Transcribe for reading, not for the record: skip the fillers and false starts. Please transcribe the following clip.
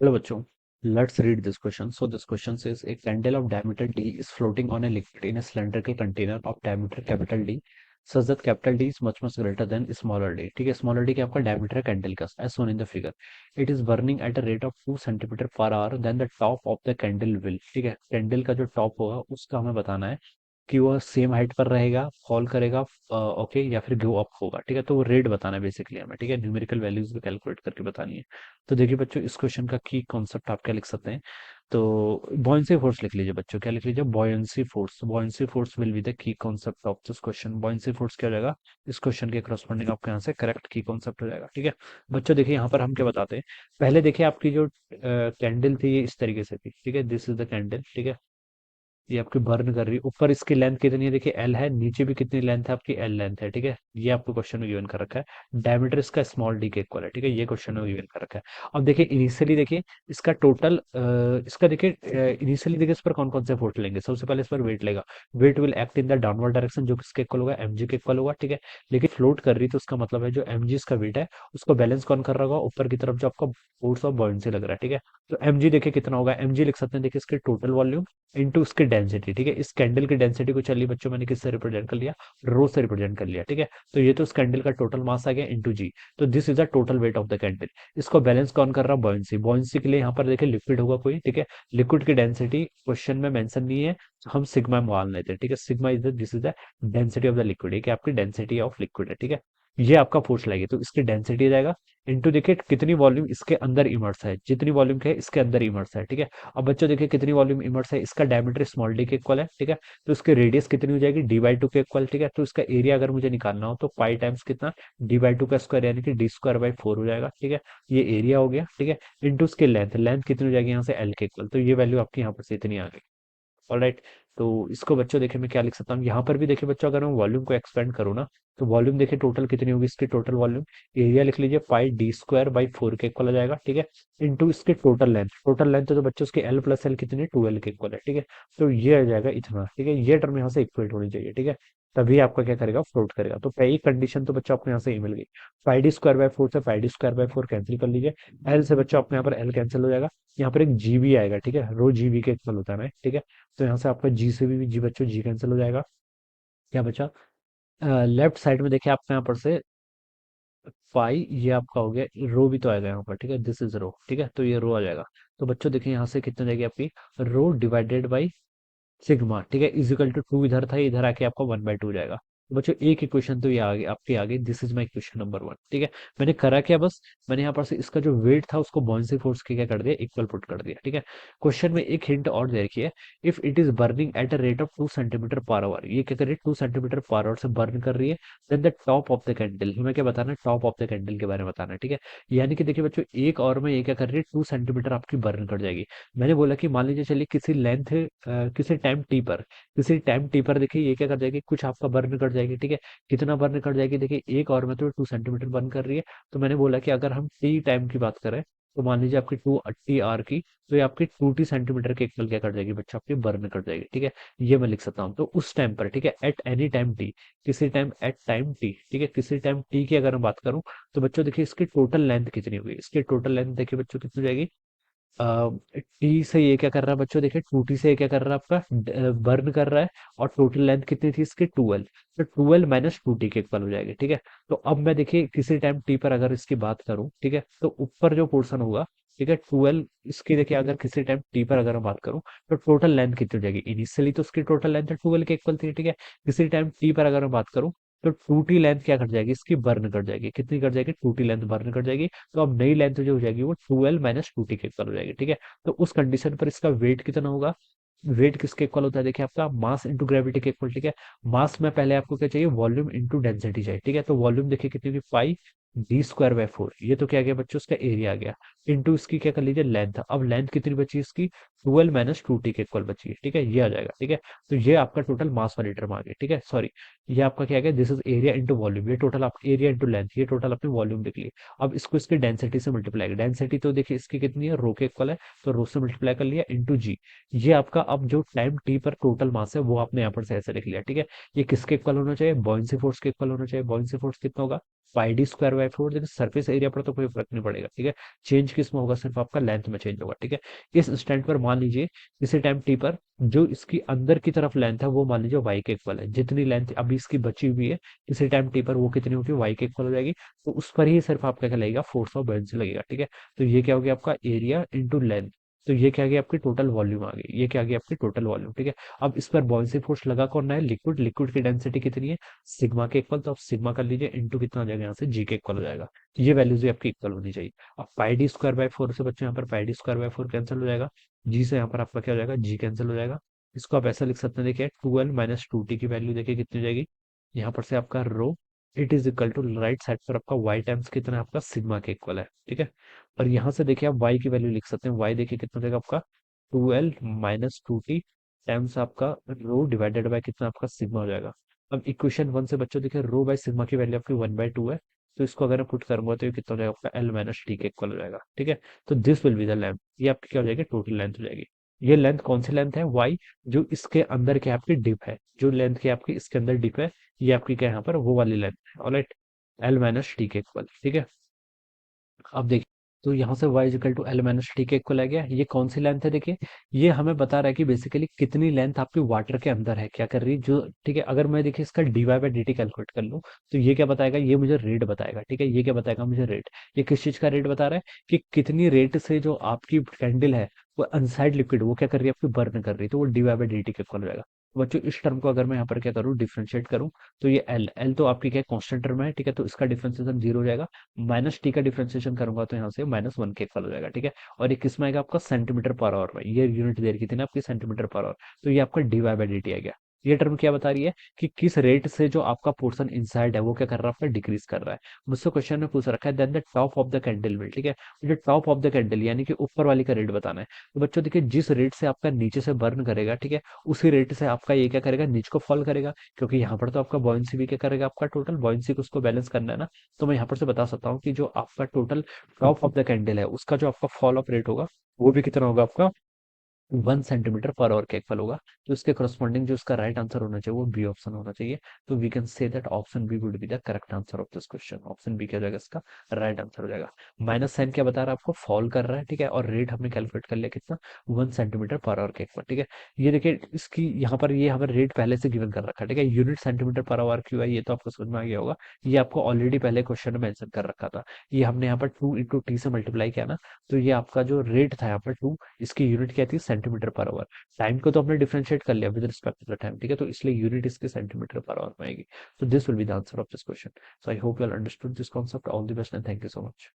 Hello bachcho, let's read this question. So this question says a candle of diameter D is floating on a liquid in a cylindrical container of diameter capital D such that capital D is much greater than smaller d. ठीक है, smaller d क्या आपका diameter है candle का as shown in the figure. It is burning at a rate of 2 centimeter per hour. Then the top of the candle will, ठीक है, candle का जो टॉप होगा उसका हमें बताना है कि वह सेम हाइट पर रहेगा, फॉल करेगा, ओके, या फिर गो अप होगा। ठीक है, तो वो रेट बताना है बेसिकली हमें। ठीक है, न्यूमेरिकल वैल्यूज भी कैलकुलेट करके बतानी है। तो देखिए बच्चों, इस क्वेश्चन का की कॉन्सेप्ट आप क्या लिख सकते हैं। तो बॉयंसी फोर्स लिख लीजिए बच्चों, क्या लिख लीजिए, buoyancy force. Buoyancy force will be the key concept of this question. Buoyancy force क्या हो जाएगा इस क्वेश्चन के करस्पॉन्डिंग, आपके यहाँ से करेक्ट की कॉन्सेप्ट हो जाएगा। ठीक है बच्चों, देखिए यहाँ पर हम क्या बताते हैं। पहले देखिए आपकी जो कैंडल थी ये इस तरीके से थी। ठीक है, दिस इज द कैंडल। ठीक है, ये आपकी बर्न कर रही है। ऊपर इसकी लेंथ कितनी है, देखिए एल है, नीचे भी कितनी लेंथ है आपकी, एल लेंथ है। ठीक है, ये आपको क्वेश्चन में गिवन कर रखा है। डायमीटर इसका स्मॉल डी के इक्वल है। ठीक है, ये क्वेश्चन में गिवन कर रखा है। अब देखिए इनिशियली देखिए इसका टोटल, इसका देखिए इनिशियली देखिए इस पर कौन कौन से फोर्स लेंगे। सबसे पहले इस पर वेट लेगा। Weight will act in the downward direction, जो किसके इक्वल होगा, एम जी के इक्वल होगा। ठीक है, लेकिन फ्लोट कर रही है तो उसका मतलब है जो एम जी इसका वेट है उसको बैलेंस कौन कर रहा होगा, ऊपर की तरफ जो आपका फोर्स ऑफ बॉयंसी लग रहा है। ठीक है, तो एम जी देखिए कितना होगा, एम जी लिख सकते हैं देखिए इसके टोटल वॉल्यूम इनटू उसकी डेंसिटी। ठीक है, इस कैंडल की डेंसिटी को चलिए बच्चों मैंने किससे रिप्रेजेंट कर लिया, रो से रिप्रेजेंट कर लिया। ठीक है, तो ये तो उस कैंडल का टोटल मास आ गया इनटू जी। तो this is the total weight of the candle. इसको बैलेंस कौन कर रहा है, बॉयंसी। बॉयंसी के लिए यहाँ पर देखिए लिक्विड होगा कोई। ठीक है, लिक्विड की डेंसिटी क्वेश्चन में मेंशन नहीं है, तो हम सिग्मा मान लेते हैं। ठीक है, sigma is the, this is the density of the liquid. ये कि आपकी डेंसिटी ऑफ लिक्विड है। ठीक है, ये आपका फोर्स लगेगी, तो इसकी डेंसिटी जाएगा इनटू देखिए कितनी वॉल्यूम इसके अंदर इमर्स है, जितनी वॉल्यूम के है इसके अंदर इमर्स है। ठीक है, अब बच्चों देखिए कितनी वॉल्यूम इमर्स है, इसका डायमीटर स्मॉल डी के इक्वल है। ठीक है, तो इसकी रेडियस कितनी हो जाएगी, डी बाई टू के इक्वल। ठीक है, तो इसका एरिया अगर मुझे निकालना हो तो पाई टाइम्स कितना, डी बाई टू का स्क्वायर यानी कि डी स्क्वायर बाई फोर हो जाएगा। ठीक है, ये एरिया हो गया। ठीक है, इनटू उसकी लेंथ, लेंथ कितनी हो जाएगी यहाँ से एल के इक्वल, तो ये वैल्यू आपकी यहाँ पर से इतनी आ गई। ऑलराइट, तो इसको बच्चों देखिए मैं क्या लिख सकता हूँ, यहाँ पर भी देखिए बच्चों अगर मैं वॉल्यूम को एक्सपेंड करूँ ना, तो वॉल्यूम देखिए टोटल कितनी होगी, इसकी टोटल वॉल्यूम, एरिया लिख लीजिए पाई डी स्क्वायर बाई फोर के इक्वल आ जाएगा। ठीक है, इनटू इसकी टोटल लेंथ, टोटल लेंथ तो बच्चों उसके एल प्लस एल कितनी, टू एल के इक्वल है। ठीक है, तो ये आ जाएगा इतना। ठीक है, ये टर्म यहाँ से इक्वल होनी चाहिए। ठीक है, तभी आपका क्या करेगा, फ्लोट करेगा। तो पहली कंडीशन तो बच्चों आपको यहाँ से ही मिल गई। Pi D square by four से pi D square by four cancel कर लीजिए। एल से बच्चों आपको यहाँ पर एल कैंसिल हो जाएगा। यहाँ पर एक जीबी आएगा। ठीक है, रो जीबी के इक्वल होता है ना। ठीक है, तो यहाँ से आपका जी से भी जी बच्चों जी कैंसिल हो जाएगा। क्या बचा, लेफ्ट साइड में देखिए आपका यहाँ पर से पाई, ये आपका हो गया, रो भी तो आएगा यहाँ पर। ठीक है, दिस इज रो। ठीक है, तो ये रो आ जाएगा। तो बच्चों देखिए यहाँ से कितनी जाएगी आपकी, रो डिवाइडेड बाई सिग्मा। ठीक है, इजिकल टू टू इधर था, इधर आके आपका वन बाई टू हो जाएगा। तो बच्चों एक इक्वेशन तो ये आ गई आपकी, आ गई, this is my equation number one. ठीक है, मैंने करा क्या, बस मैंने यहाँ पर से इसका जो वेट था उसको बॉयंसी फोर्स के क्या कर दिया, इक्वल पुट कर दिया। ठीक है, क्वेश्चन में एक हिंट और दे रखी है, if it is burning at a rate of 2 centimetre per hour, ये क्या कर रही है, 2 सेंटीमीटर पर आवर से बर्न कर रही है। Then the top of the candle, हमें क्या बताना है, टॉप ऑफ द कैंडल के बारे में बताना है। ठीक है, यानी कि देखिए बच्चों एक और में ये क्या कर रही है, 2 सेंटीमीटर आपकी बर्न कर जाएगी। मैंने बोला कि मान लीजिए चलिए किसी लेंथ, किसी टाइम टी पर, किसी टाइम टी पर देखिए ये क्या कर जाएगी, कुछ आपका बर्न कर जाएगी। ठीक है, कितना बर्न कर जाएगी, देखिए एक और में तो 2 सेंटीमीटर बर्न कर रही है। तो मैंने बोला कि अगर हम टी टाइम की बात करें, तो मान लीजिए आपकी टू टी आर की, तो ये आपकी 2 टी सेंटीमीटर के इक्वल क्या कर जाएगी बच्चा, आपकी बर्न कर जाएगी। ठीक है, ये मैं लिख सकता हूँ। तो उस टाइम पर, ठीक है, एट एनी टाइम टी, किसी टाइम एट टाइम टी, ठीक है, किसी टाइम टी की अगर मैं बात करूँ, तो बच्चों देखिए इसकी टोटल लेंथ कितनी होगी, इसकी टोटल लेंथ देखिए बच्चों कितनी हो जाएगी, टी से ये क्या कर रहा है बच्चों, देखिए टू टी से ये क्या कर रहा है आपका, बर्न कर रहा है। और टोटल लेंथ कितनी थी इसकी, 12, तो 12 माइनस टू टी के इक्वल हो जाएगी। ठीक है, तो अब मैं देखिए किसी टाइम टी पर अगर इसकी बात करूं, ठीक है, तो ऊपर जो पोर्शन होगा, ठीक है, 12, इसकी देखिए अगर किसी टाइम टी पर अगर मैं बात करूं, तो टोटल लेंथ कितनी हो जाएगी, इनिशियली तो उसकी टोटल लेंथ 12 के इक्वल थी। ठीक है, किसी टाइम टी पर अगर मैं बात करूं, तो टू टी लेंथ क्या कर जाएगी, इसकी बर्न कर जाएगी, कितनी कर जाएगी, टू टी लेंथ बर्न कर जाएगी। तो अब नई लेंथ जो हो जाएगी वो 12 माइनस टू टी के इक्वल हो जाएगी। ठीक है, तो उस कंडीशन पर इसका वेट कितना होगा, वेट किसके इक्वल होता है, देखिए आपका मास इंटू ग्रेविटी के इक्वल। ठीक है, मास में पहले आपको क्या चाहिए, वॉल्यूम इंटू डेंसिटी चाहिए। ठीक है, तो वॉल्यूम देखिए कितनी होगी, पाई डी स्क्वायर बाय फोर, ये तो क्या आ गया बच्चों, उसका एरिया आ गया, इंटू इसकी क्या कर लीजिए लेंथ। अब लेंथ कितनी बची इसकी, 12 माइनस टू टी के इक्वल बची है। ठीक है, ये आ जाएगा। ठीक है, तो ये आपका टोटल मास वाली टर्म आ गई। ठीक है, सॉरी, ये आपका क्या आ गया, this is area into volume, ये टोटल आप एरिया इंटू लेंथ, ये टोटल अपनी वॉल्यूम देख ली। अब इसको इसकी डेंसिटी से मल्टीप्लाई कर, डेंसिटी तो देखिए इसकी कितनी है, रो के इक्वल है, तो रो से मल्टीप्लाई कर लिया इंटू जी। ये आपका अब जो टाइम टी पर टोटल मास है वो आपने यहाँ पर से ऐसे लिख लिया। ठीक है, ये किसके इक्वल होना चाहिए, बॉयंसी फोर्स के इक्वल होना चाहिए। बॉयंसी फोर्स कितना होगा, पाई डी स्क्वायर बाई फोर, देखिए सरफेस एरिया पर तो कोई फर्क नहीं पड़ेगा, ठीक है। चेंज किस में होगा, सिर्फ आपका लेंथ में चेंज होगा, ठीक है। इस इंस्टेंट पर मान लीजिए किसी टाइम टी पर जो इसकी अंदर की तरफ लेंथ है वो मान लीजिए वाई के इक्वल है, जितनी लेंथ अभी इसकी बची हुई है किसी टाइम टी पर वो कितनी होगी, वाई के इक्वल हो जाएगी। तो उस पर ही सिर्फ आपका क्या लगेगा, फोर्स ऑफ बाउंसी लगेगा, ठीक है। तो ये क्या हो गया आपका एरिया इंटू लेंथ। तो ये क्या आ गया आपकी टोटल वॉल्यूम आ गई, ये क्या आ गया आपकी टोटल वॉल्यूम, ठीक है। अब इस पर बाउंसी फोर्स लगा कौन है, लिक्विड। लिक्विड की डेंसिटी कितनी है, सिग्मा के इक्वल। तो आप सिग्मा कर लीजिए, इंटू कितना आ जाएगा यहाँ से, जी के इक्वल हो जाएगा। तो ये वैल्यूज भी आपकी इक्वल होनी चाहिए। अब pi D square by four से बच्चों यहाँ पर pi D square by four cancel हो जाएगा, जी से यहाँ पर आपका क्या हो जाएगा, जी कैंसिल हो जाएगा। इसको आप ऐसा लिख सकते हैं, देखिए 2l माइनस 2t की वैल्यू देखिए कितनी हो जाएगी, यहाँ पर से आपका rho it is equal to right side पर आपका वाई टाइम्स कितना है, आपका सिग्मा के इक्वल है, ठीक है। और यहाँ से देखिए आप वाई की वैल्यू लिख सकते हैं, वाई देखिए कितना हो जाएगा आपका 2l माइनस 2t टाइम्स आपका रो डिवाइडेड बाय कितना आपका सिग्मा हो जाएगा। अब इक्वेशन वन से बच्चों देखिए रो बाय सिग्मा की वैल्यू आपकी 1/2 है। तो इसको अगर मैं पुट करूंगा तो ये कितना हो जाएगा आपका एल माइनस टी के इक्वल हो जाएगा, ठीक है। तो this will be the length, ये आपकी क्या हो जाएगी, टोटल लेंथ हो जाएगी। ये लेंथ कौन सी लेंथ है, वाई, जो इसके अंदर के आपकी डिप है, जो लेंथ की आपकी इसके अंदर डिप है, ये आपकी क्या है यहाँ पर वो वाली लेंथ है, ऑलराइट। एल माइनस टी के इक्वल, ठीक है। अब देखिए, तो यहाँ से y equal to L minus T के इक्वल आ गया। ये कौन सी लेंथ है, देखिए ये हमें बता रहा है कि बेसिकली कितनी लेंथ आपकी वाटर के अंदर है, क्या कर रही है जो, ठीक है। अगर मैं देखिए इसका D Y by D T calculate कर लूँ तो ये क्या बताएगा, ये मुझे रेट बताएगा, ठीक है। ये क्या बताएगा मुझे, रेट। ये किस चीज का रेट बता रहा है कि कितनी रेट से जो आपकी कैंडल है वो अनसाइड लिक्विड वो क्या कर रही है, आपकी बर्न कर रही है, तो वो D Y by D T के इक्वल हो जाएगा। तो बच्चों इस टर्म को अगर मैं यहाँ पर क्या करूँ, डिफरेंशिएट करूँ, तो ये एल एल तो आपकी क्या कॉन्स्टेंट टर्म है, ठीक है। तो इसका डिफरेंशिएशन जीरो हो जाएगा। माइनस टी का डिफरेंशिएशन करूंगा तो यहाँ से -1 के इक्वल हो जाएगा, ठीक है। और ये किस में आएगा, आपका सेंटीमीटर पर आवर में, ये यूनिट दे रखी थी ना आपकी सेंटीमीटर पर आवर। तो ये आपका D Y by D T आ गया। ये टर्म क्या बता रही है कि किस रेट से जो आपका पोर्शन इनसाइड है वो क्या कर रहा है, आपका डिक्रीज कर रहा है। मुझसे क्वेश्चन में पूछ रखा है then the top of the candle will, ठीक है। मुझे टॉप ऑफ द कैंडल यानी कि ऊपर वाली का रेट बताना है। तो बच्चों देखिए जिस रेट से आपका नीचे से बर्न करेगा, ठीक है, उसी रेट से आपका ये क्या करेगा, नीचे को फॉल करेगा। क्योंकि यहाँ पर तो आपका बॉयंसी भी क्या करेगा, आपका टोटल बॉयंसी को उसको बैलेंस करना है ना। तो मैं यहाँ पर से बता सकता हूँ कि जो आपका total top of the candle है उसका जो आपका फॉल ऑफ रेट होगा वो भी कितना होगा आपका 1 सेंटीमीटर पर आवर का इक्वल होगा। तो इसके करस्पॉन्डिंग जो इसका राइट आंसर होना चाहिए वो बी ऑप्शन होना चाहिए। तो we can say that option B would be the correct answer of this question. Option B क्या हो जाएगा, इसका राइट आंसर हो जाएगा। माइनस साइन क्या बता रहा है, आपको फॉल कर रहा है, ठीक है। और रेट हमने कैलकुलेट कर लिया कितना, 1 सेंटीमीटर पर आवर के इक्वल, ठीक है। ये देखिए इसकी यहाँ पर ये हमें रेट पहले से गिवन कर रखा है, ठीक है। यूनिट सेंटीमीटर पर आवर क्यों है ये तो आपको समझ में आ गया होगा। ये आपको ऑलरेडी पहले क्वेश्चन में मेंशन कर रखा था। ये हमने यहाँ पर 2 × t से मल्टीप्लाई किया ना। तो ये आपका जो रेट था यहाँ पर 2, इसकी यूनिट क्या थी, सेंटीमीटर पर आवर। टाइम को तो हमने डिफरेंशिएट कर लिया with respect to the time, ठीक है। तो इसलिए यूनिट इसके सेंटीमीटर पर आवर में आएगी। So this will be the answer of this question. So I hope you all understood this concept. All the best and thank you so much.